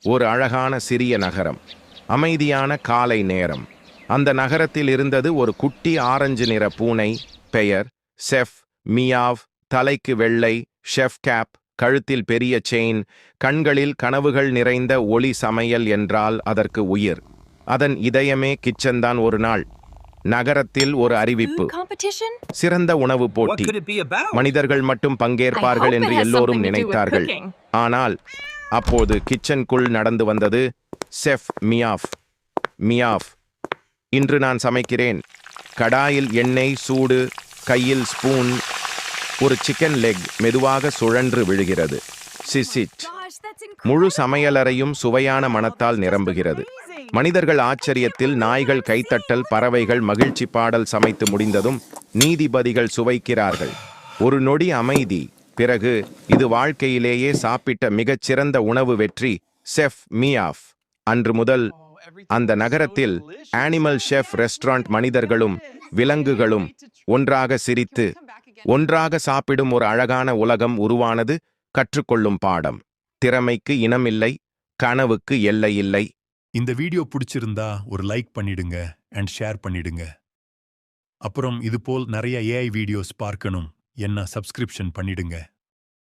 ஒரு அழகான சிறிய நகரம். அமைதியான காலை நேரம். அந்த நகரத்தில் இருந்தது ஒரு குட்டி ஆரஞ்சு நிற பூனை. பெயர் செஃப் மியாவ். தலைக்கு வெள்ளை ஷெஃப் கேப், கழுத்தில் பெரிய செயின், கண்களில் கனவுகள் நிறைந்த ஒளி. சமையல் என்றால் அதற்கு உயிர். அதன் இதயமே கிச்சன்தான். ஒரு நாள் நகரத்தில் ஒரு அறிவிப்பு. சிறந்த உணவு போட்டி. மனிதர்கள் மட்டும் பங்கேற்பார்கள் என்று எல்லோரும் நினைத்தார்கள். ஆனால் அப்போது கிச்சனுக்குள் நடந்து வந்தது செஃப் மியாவ். மியாவ், இன்று நான் சமைக்கிறேன். கடாயில் எண்ணெய் சூடு, கையில் ஸ்பூன். ஒரு சிக்கன் லெக் மெதுவாக சுழன்று விழுகிறது. சிசிட். முழு சமையலறையும் சுவையான மணத்தால் நிரம்புகிறது. மனிதர்கள் ஆச்சரியத்தில், நாய்கள் கைத்தட்டல், பறவைகள் மகிழ்ச்சி பாடல். சமைத்து முடிந்ததும் நீதிபதிகள் சுவைக்கிறார்கள். ஒரு நொடி அமைதி. பிறகு, இது வாழ்க்கையிலேயே சாப்பிட்ட மிகச்சிறந்த உணவு. வெற்றி செஃப் மியாவ். அன்று முதல் அந்த நகரத்தில் அனிமல் ஷெஃப் ரெஸ்டாரண்ட். மனிதர்களும் விலங்குகளும் ஒன்றாக சிரித்து ஒன்றாக சாப்பிடும் ஒரு அழகான உலகம் உருவானது. கற்றுக்கொள்ளும் பாடம்: திறமைக்கு இனமில்லை, கனவுக்கு எல்லை இல்லை. இந்த வீடியோ பிடிச்சிருந்தா ஒரு லைக் பண்ணிடுங்க அண்ட் ஷேர் பண்ணிடுங்க. அப்புறம் இதுபோல் நிறைய ஏஐ வீடியோஸ் பார்க்கணும் என்ன சப்ஸ்கிரிப்ஷன் பண்ணிடுங்க.